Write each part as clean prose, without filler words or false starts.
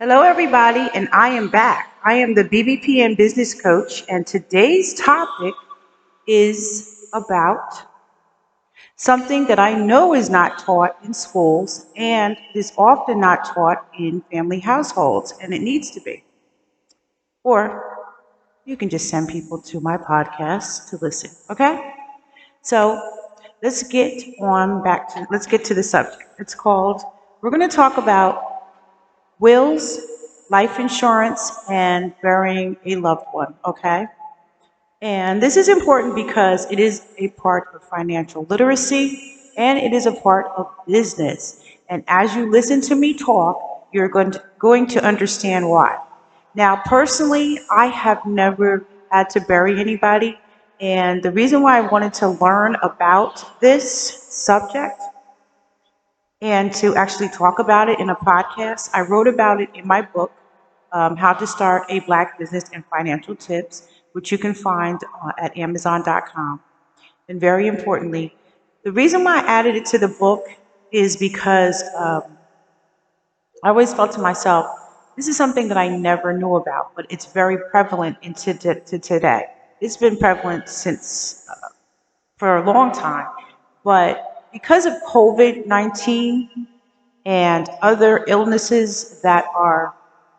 Hello, everybody, and I am back. I am the BBPN business coach, and today's topic is about something that I know is not taught in schools and is often not taught in family households, and it needs to be. Or you can just send people to my podcast to listen, okay? So let's get to the subject. We're going to talk about wills, life insurance, and burying a loved one, okay? And this is important because it is a part of financial literacy and it is a part of business. And as you listen to me talk, you're going to understand why. Now, personally, I have never had to bury anybody. And the reason why I wanted to learn about this subject and to actually talk about it in a podcast. I wrote about it in my book, How to Start a Black Business and Financial Tips, which you can find at Amazon.com. And very importantly, the reason why I added it to the book is because I always felt to myself, this is something that I never knew about, but it's very prevalent to today. It's been prevalent since for a long time, but because of COVID-19 and other illnesses that are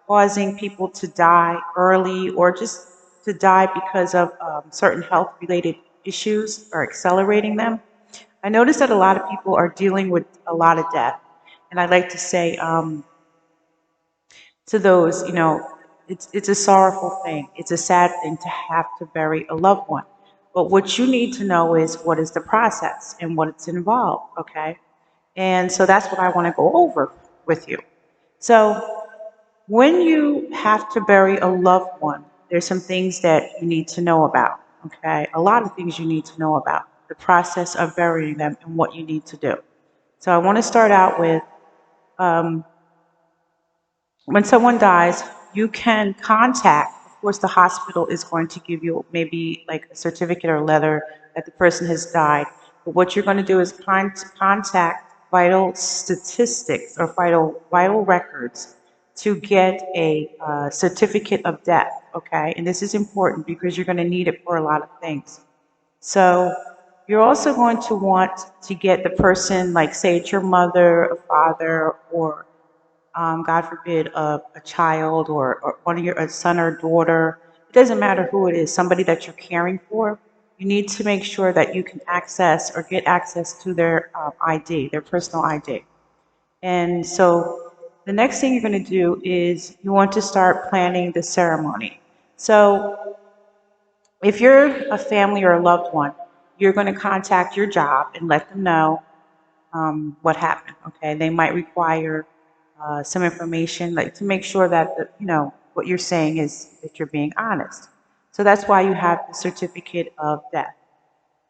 causing people to die early or just to die because of certain health related issues or accelerating them, I noticed that a lot of people are dealing with a lot of death. And I like to say to those, it's a sorrowful thing. It's a sad thing to have to bury a loved one. But what you need to know is what is the process and what's involved, okay? And so that's what I want to go over with you. So, when you have to bury a loved one, there's some things that you need to know about, okay? A lot of things you need to know about the process of burying them and what you need to do. So, I want to start out with um, when someone dies, you can contact, of course, the hospital is going to give you maybe like a certificate or letter that the person has died. But what you're going to do is contact vital statistics or vital records to get a certificate of death, okay? And this is important because you're going to need it for a lot of things. So you're also going to want to get the person, like say it's your mother, a father, or God forbid, a child or one of your a son or daughter. It doesn't matter who it is, somebody that you're caring for. You need to make sure that you can access or get access to their ID, their personal ID. And so the next thing you're going to do is you want to start planning the ceremony. So if you're a family or a loved one, you're going to contact your job and let them know what happened. Okay, they might require some information, like to make sure that what you're saying is that you're being honest. So that's why you have the certificate of death.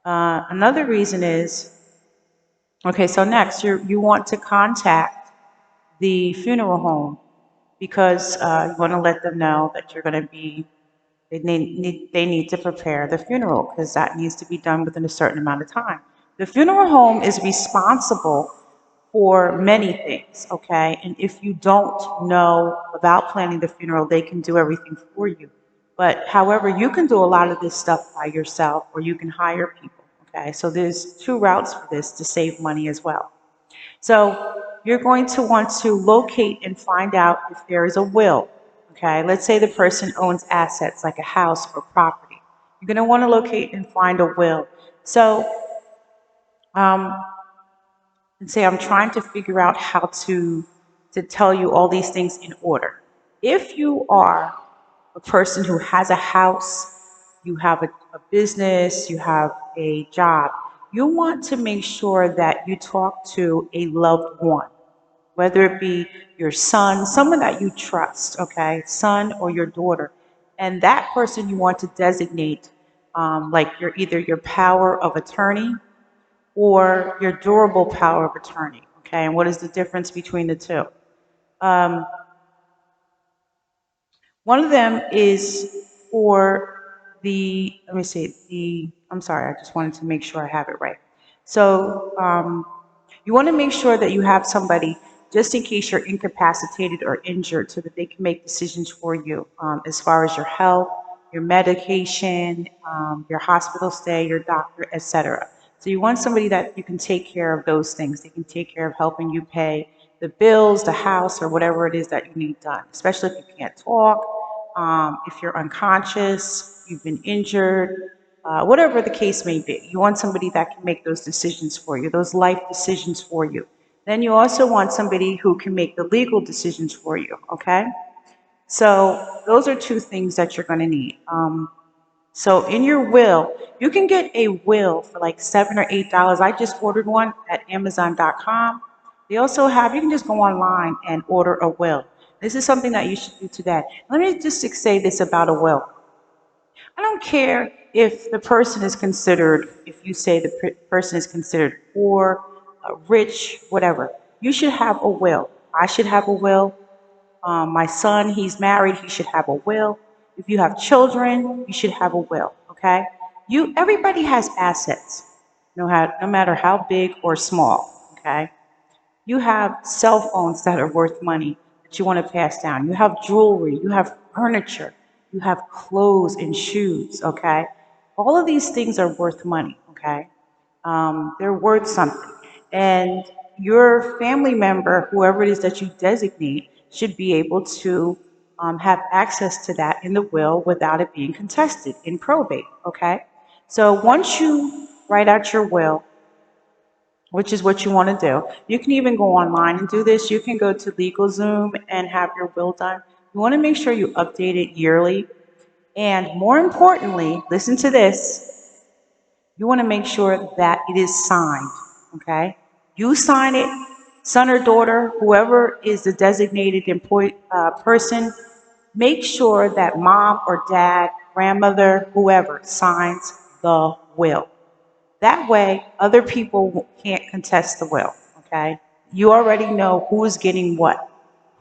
Another reason is okay. So next, you want to contact the funeral home because you want to let them know that you're going to be. They need to prepare the funeral because that needs to be done within a certain amount of time. The funeral home is responsible for many things, okay? And if you don't know about planning the funeral, they can do everything for you. But however, you can do a lot of this stuff by yourself or you can hire people, okay? So there's two routes for this to save money as well. So you're going to want to locate and find out if there is a will, okay? Let's say the person owns assets like a house or property. You're going to want to locate and find a will. So um, and say I'm trying to figure out how to tell you all these things in order. If you are a person who has a house, you have a business, you have a job, you want to make sure that you talk to a loved one, whether it be your son, someone that you trust, okay, son or your daughter, and that person you want to designate like either your power of attorney or your durable power of attorney. Okay, and what is the difference between the two? Um, One of them is for let me see, I'm sorry, I just wanted to make sure I have it right. So you want to make sure that you have somebody just in case you're incapacitated or injured, so that they can make decisions for you as far as your health, your medication, your hospital stay, your doctor, etc. So you want somebody that you can take care of those things. They can take care of helping you pay the bills, the house, or whatever it is that you need done, especially if you can't talk, if you're unconscious, you've been injured, whatever the case may be. You want somebody that can make those decisions for you, those life decisions for you. Then you also want somebody who can make the legal decisions for you, okay? So those are two things that you're going to need. So in your will, you can get a will for like $7 or $8. I just ordered one at Amazon.com. They also have, you can just go online and order a will. This is something that you should do today. Let me just say this about a will. I don't care if the person is considered, if you say the person is considered poor, rich, whatever. You should have a will. I should have a will. My son, he's married, he should have a will. If you have children, you should have a will, okay? Everybody has assets, no matter how big or small, okay? You have cell phones that are worth money that you want to pass down. You have jewelry, you have furniture, you have clothes and shoes, okay? All of these things are worth money, okay? They're worth something. And your family member, whoever it is that you designate, should be able to have access to that in the will without it being contested in probate, okay? So once you write out your will, which is what you want to do, you can even go online and do this. You can go to LegalZoom and have your will done. You want to make sure you update it yearly. And more importantly, listen to this, you want to make sure that it is signed, okay? You sign it, son or daughter, whoever is the designated person, make sure that mom or dad, grandmother, whoever signs the will. That way, other people can't contest the will, okay? You already know who's getting what,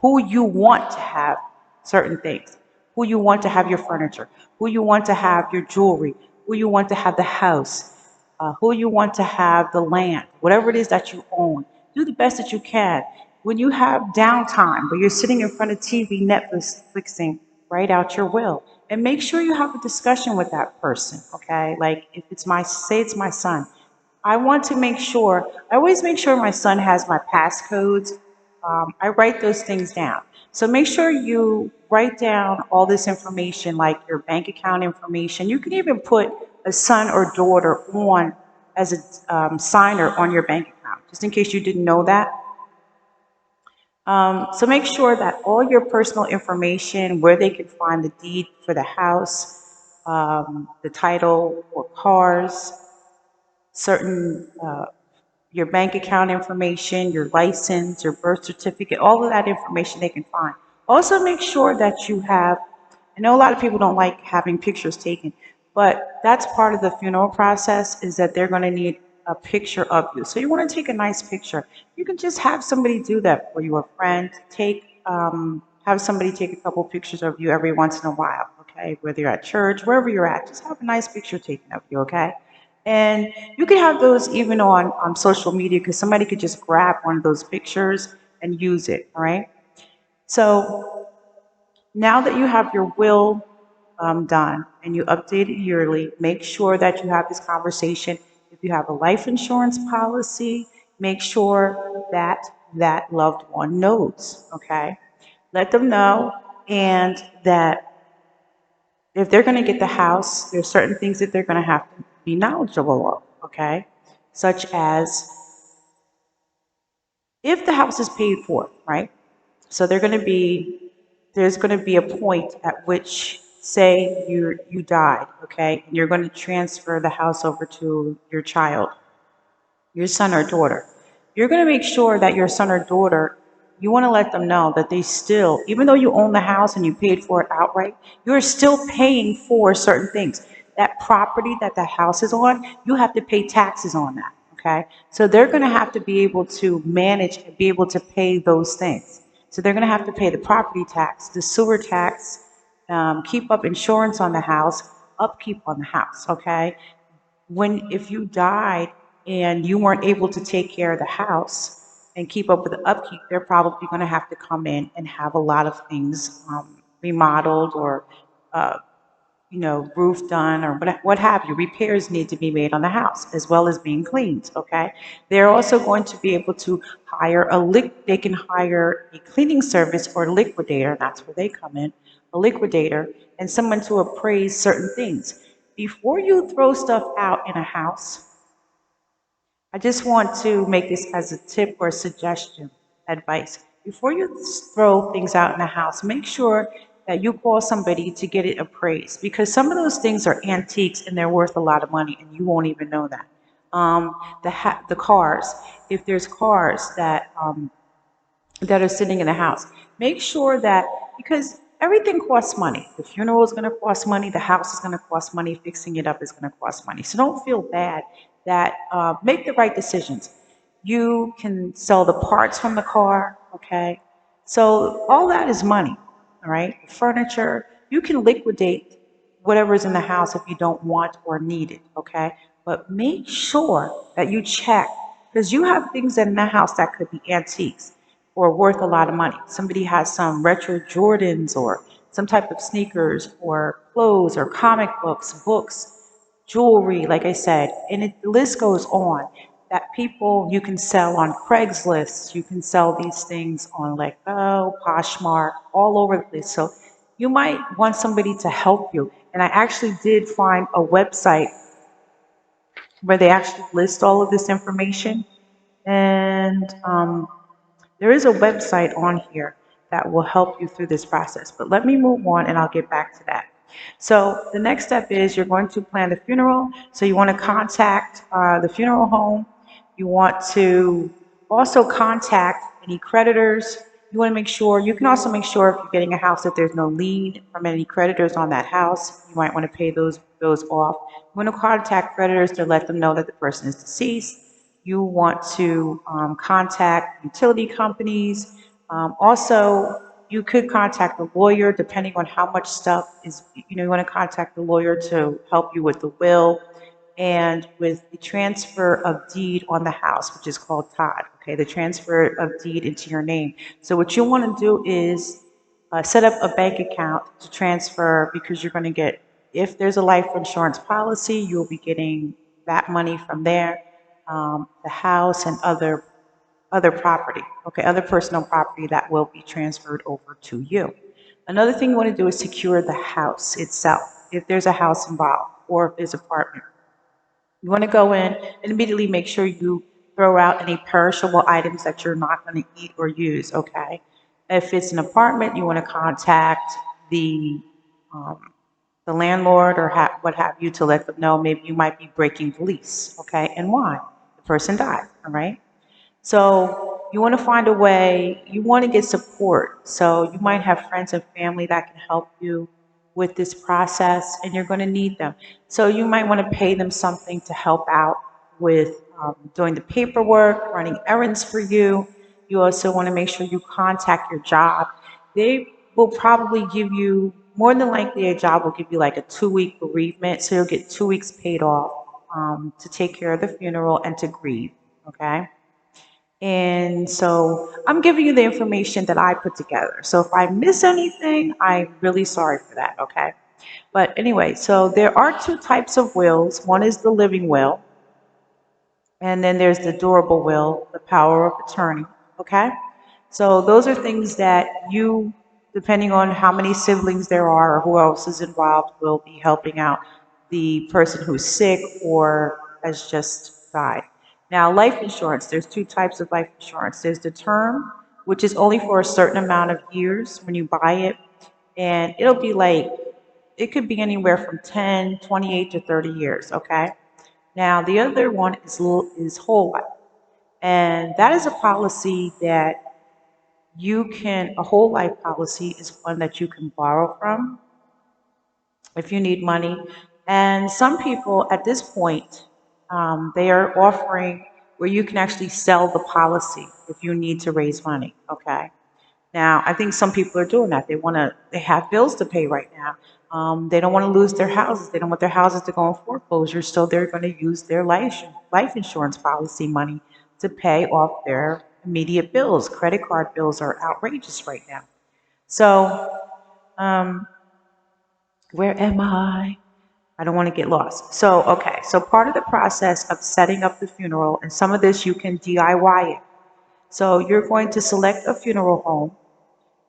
who you want to have certain things, who you want to have your furniture, who you want to have your jewelry, who you want to have the house, who you want to have the land, whatever it is that you own. Do the best that you can. When you have downtime, where you're sitting in front of TV, Netflixing, write out your will. And make sure you have a discussion with that person, okay? Like if say it's my son. I want to make sure, I always make sure my son has my passcodes. I write those things down. So make sure you write down all this information, like your bank account information. You can even put a son or daughter on as a signer on your bank account, just in case you didn't know that. So make sure that all your personal information, where they can find the deed for the house, the title for cars, certain your bank account information, your license, your birth certificate, all of that information they can find. Also make sure that you have, I know a lot of people don't like having pictures taken, but that's part of the funeral process, is that they're going to need a picture of you. So you want to take a nice picture. You can just have somebody do that for you, a friend. Have somebody take a couple pictures of you every once in a while, okay? Whether you're at church, wherever you're at, just have a nice picture taken of you, okay? And you can have those even on social media, because somebody could just grab one of those pictures and use it, all right? So now that you have your will done and you update it yearly, make sure that you have this conversation. If you have a life insurance policy, make sure that that loved one knows, okay? Let them know, and that if they're going to get the house, there's certain things that they're going to have to be knowledgeable of, okay? Such as if the house is paid for, right? So there's going to be a point at which, say you died, okay, and you're going to transfer the house over to your child, your son or daughter. You're going to make sure that your son or daughter, you want to let them know that they still, even though you own the house and you paid for it outright, you're still paying for certain things. That property that the house is on, you have to pay taxes on that, okay? So they're going to have to be able to manage and be able to pay those things. So they're going to have to pay the property tax, the sewer tax, keep up insurance on the house, upkeep on the house, okay? If you died and you weren't able to take care of the house, and keep up with the upkeep, they're probably going to have to come in and have a lot of things remodeled or uh, roof done or what have you. Repairs need to be made on the house as well as being cleaned, okay? They're also going to be able to hire they can hire a cleaning service or liquidator, that's where they come in, a liquidator, and someone to appraise certain things. Before you throw stuff out in a house, I just want to make this as a tip or suggestion, advice. Before you throw things out in the house, make sure that you call somebody to get it appraised because some of those things are antiques and they're worth a lot of money and you won't even know that. The cars, if there's cars that are sitting in the house. Make sure that, because everything costs money. The funeral is going to cost money. The house is going to cost money. Fixing it up is going to cost money. So don't feel bad that make the right decisions. You can sell the parts from the car, okay? So all that is money, all right? Furniture, you can liquidate whatever's in the house if you don't want or need it, okay? But make sure that you check because you have things in the house that could be antiques or worth a lot of money. Somebody has some retro Jordans or some type of sneakers or clothes or comic books, jewelry, like I said, and the list goes on. That people you can sell on Craigslist, you can sell these things on Letgo, Poshmark, all over the place. So you might want somebody to help you. And I actually did find a website where they actually list all of this information. And there is a website on here that will help you through this process. But let me move on and I'll get back to that. So the next step is you're going to plan the funeral. So you want to contact the funeral home. You want to also contact any creditors. You want to make sure, you can also make sure if you're getting a house that there's no lien from any creditors on that house. You might want to pay those off. You want to contact creditors to let them know that the person is deceased. You want to contact utility companies. Also, you could contact a lawyer depending on how much stuff is, you want to contact the lawyer to help you with the will and with the transfer of deed on the house, which is called Todd, okay, the transfer of deed into your name. So what you want to do is set up a bank account to transfer because you're going to get, if there's a life insurance policy, you'll be getting that money from there, the house and other property, okay, other personal property that will be transferred over to you. Another thing you want to do is secure the house itself, if there's a house involved or if there's an apartment. You want to go in and immediately make sure you throw out any perishable items that you're not going to eat or use, okay? If it's an apartment, you want to contact the um, the landlord or what have you to let them know maybe you might be breaking the lease, okay? And why? The person died, all right? So you want to find a way, you want to get support. So you might have friends and family that can help you with this process, and you're going to need them. So you might want to pay them something to help out with doing the paperwork, running errands for you. You also want to make sure you contact your job. They will probably give you, more than likely, a job will give you like a 2 week bereavement. So you'll get 2 weeks paid off to take care of the funeral and to grieve. Okay. And so I'm giving you the information that I put together. So if I miss anything, I'm really sorry for that, okay? But anyway, so there are two types of wills. One is the living will, and then there's the durable will, the power of attorney, okay? So those are things that you, depending on how many siblings there are or who else is involved, will be helping out the person who's sick or has just died. Now, life insurance, there's two types of life insurance. There's the term, which is only for a certain amount of years when you buy it, and it'll be like, it could be anywhere from 10, 28 to 30 years, okay? Now, the other one is whole life. And that is a policy that a whole life policy is one that you can borrow from if you need money. And some people at this point, they are offering where you can actually sell the policy if you need to raise money, okay? Now, I think some people are doing that. They have bills to pay right now. They don't want to lose their houses. They don't want their houses to go in foreclosure, so they're going to use their life insurance policy money to pay off immediate bills. Credit card bills are outrageous right now. So, um, where am I? I don't want to get lost. So, okay. So part of the process of setting up the funeral, and some of this you can DIY it. So you're going to select a funeral home.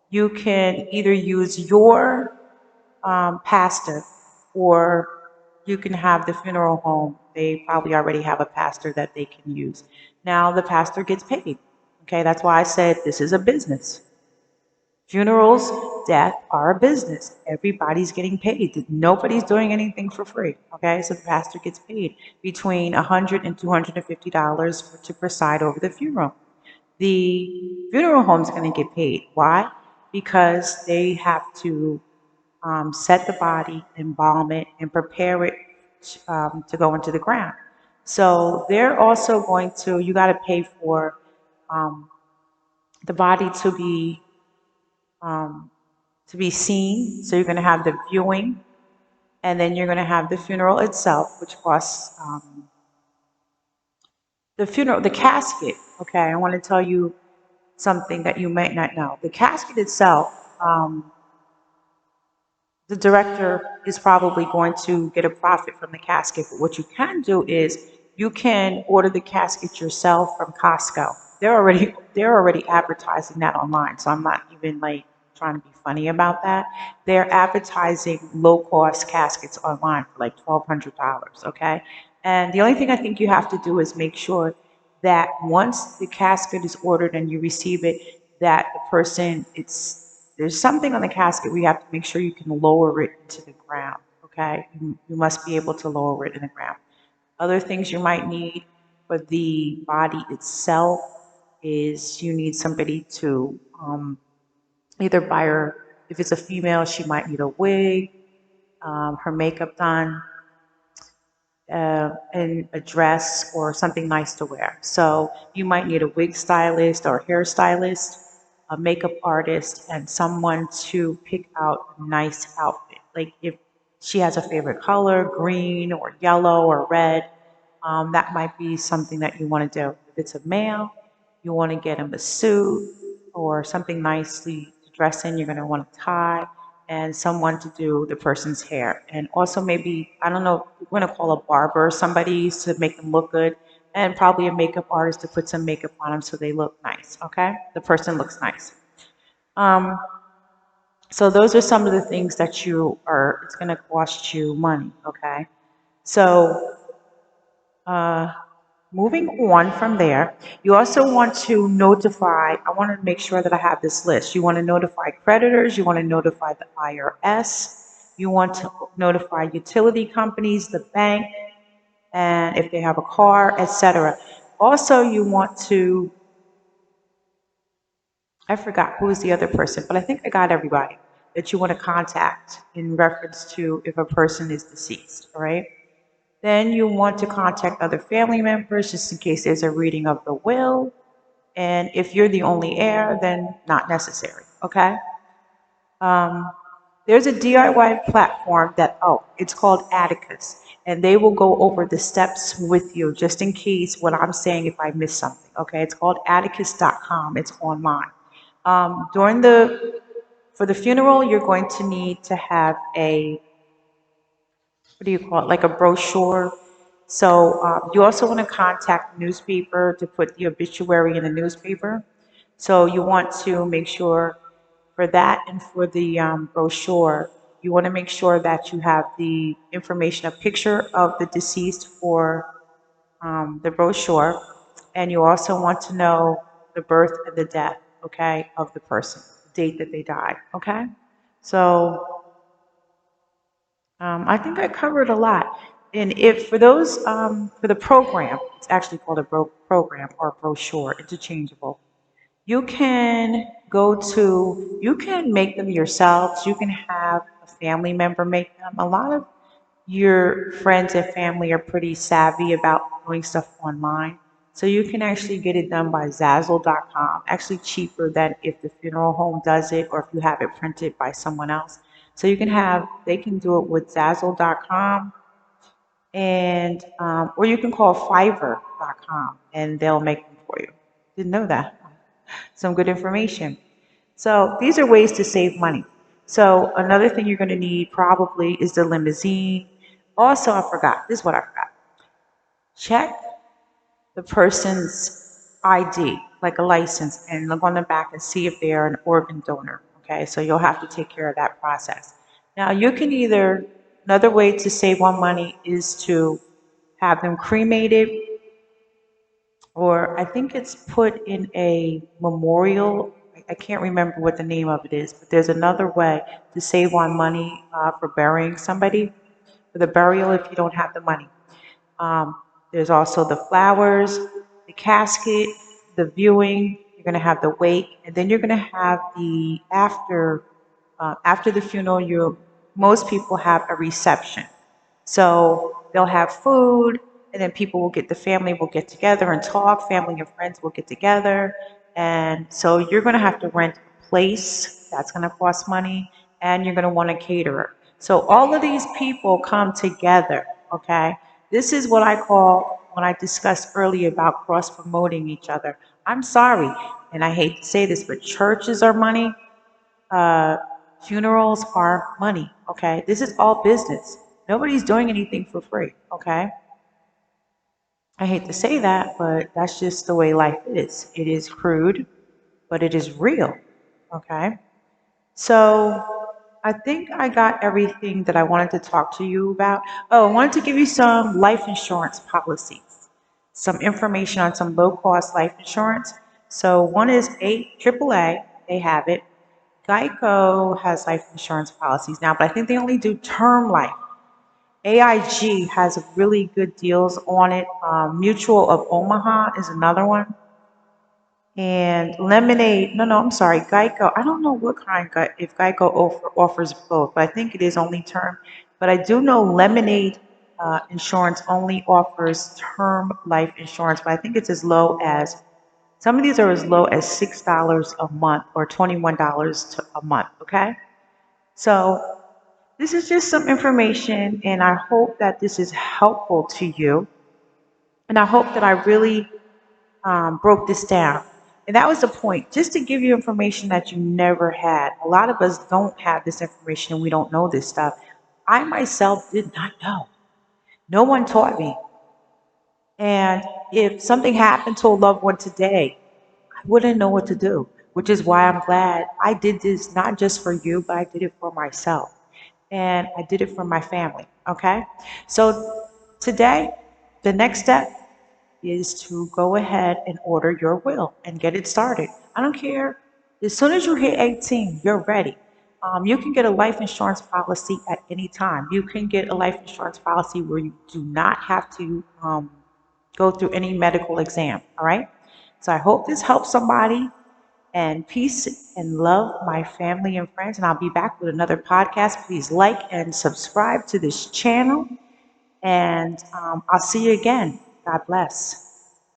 You can either use your pastor, or you can have the funeral home. They probably already have a pastor that they can use. Now the pastor gets paid. Okay, that's why I said this is a business. Funerals, death are a business. Everybody's getting paid. Nobody's doing anything for free. Okay, so the pastor gets paid between $100 and $250 to preside over the funeral. The funeral home's going to get paid. Why? Because they have to set the body, embalm it, and prepare it to go into the ground. So they're also going to, you got to pay for um, the body um, to be seen. So you're going to have the viewing, and then you're going to have the funeral itself, which costs the casket. Okay, I want to tell you something that you might not know. The casket itself, the director is probably going to get a profit from the casket. But what you can do is you can order the casket yourself from Costco. They're already advertising that online. So I'm not even like trying to be funny about that. They're advertising low cost caskets online for like $1,200. Okay. And the only thing I think you have to do is make sure that once the casket is ordered and you receive it, that the person, there's something on the casket where you have to make sure you can lower it into the ground. Okay, you must be able to lower it in the ground. Other things you might need for the body itself is you need somebody to either buy her, if it's a female, she might need a wig, her makeup done, and a dress or something nice to wear. So you might need a wig stylist or hairstylist, a makeup artist, and someone to pick out a nice outfit. Like if she has a favorite color, green or yellow or red, that might be something that you want to do. If it's a male, you want to get him a suit or something nicely to dress in. You're going to want a tie and someone to do the person's hair. And also maybe, I don't know, we're going to call a barber or somebody to make them look good, and probably a makeup artist to put some makeup on them so they look nice, okay? The person looks nice. Um, so those are some of the things that it's going to cost you money, okay? So uh, moving on from there, you also want to notify, I want to make sure that I have this list. You want to notify creditors, you want to notify the IRS, you want to notify utility companies, the bank, and if they have a car, etc. Also, you want to, I forgot who is the other person, but I think I got everybody that you want to contact in reference to if a person is deceased, all right? Then you want to contact other family members just in case there's a reading of the will. And if you're the only heir, then not necessary, okay? Um, there's a DIY platform it's called Atticus. And they will go over the steps with you just in case what I'm saying if I miss something, okay? It's called Atticus.com. It's online. For the funeral, you're going to need to have what do you call it, like a brochure. So you also want to contact the newspaper to put the obituary in the newspaper. So you want to make sure for that and for the brochure, you want to make sure that you have the information, a picture of the deceased for the brochure, and you also want to know the birth and the death, okay, of the person, the date that they died, okay? So I think I covered a lot. And if for those, for the program, it's actually called a program or brochure, interchangeable. You can make them yourselves. You can have a family member make them. A lot of your friends and family are pretty savvy about doing stuff online. So you can actually get it done by Zazzle.com, actually cheaper than if the funeral home does it or if you have it printed by someone else. So they can do it with Zazzle.com or you can call Fiverr.com and they'll make them for you. Didn't know that. Some good information. So these are ways to save money. So another thing you're going to need probably is the limousine. Also, I forgot. This is what I forgot. Check the person's ID, like a license, and look on the back and see if they are an organ donor. Okay, so you'll have to take care of that process. Now, you can either, another way to save on money is to have them cremated, or I think it's put in a memorial. I can't remember what the name of it is, but there's another way to save on money for burying somebody, for the burial if you don't have the money. Um, there's also the flowers, the casket, the viewing. You're going to have the wake, and then you're going to have the after. After the funeral, you most people have a reception. So they'll have food, and then people will get the family will get together and talk. Family and friends will get together, and so you're going to have to rent a place. That's going to cost money, and you're going to want a caterer. So all of these people come together. Okay, this is what I call when I discussed earlier about cross promoting each other. I'm sorry, and I hate to say this, but churches are money. Uh, Funerals are money. Okay, this is all business. Nobody's doing anything for free. Okay, I hate to say that, but that's just the way life is. It is crude, but it is real. Okay, so I think I got everything that I wanted to talk to you about. Oh, I wanted to give you some life insurance policies, some information on some low cost life insurance. So one is AAA, they have it. Geico has life insurance policies now, but I think they only do term life. AIG has really good deals on it. Mutual of Omaha is another one. And Lemonade, no, I'm sorry, Geico. I don't know what kind, if Geico offers both, but I think it is only term. But I do know Lemonade Insurance only offers term life insurance, but I think it's as low as, some of these are as low as $6 a month or $21 a month, okay? So this is just some information, and I hope that this is helpful to you. And I hope that I really broke this down. And that was the point, just to give you information that you never had. A lot of us don't have this information and we don't know this stuff. I myself did not know. No one taught me. And if something happened to a loved one today, I wouldn't know what to do, which is why I'm glad I did this not just for you, but I did it for myself. And I did it for my family. Okay? So today, the next step is to go ahead and order your will and get it started. I don't care. As soon as you hit 18, you're ready. You can get a life insurance policy at any time. You can get a life insurance policy where you do not have to go through any medical exam. All right. So I hope this helps somebody. And peace and love, my family and friends. And I'll be back with another podcast. Please like and subscribe to this channel. And I'll see you again. God bless.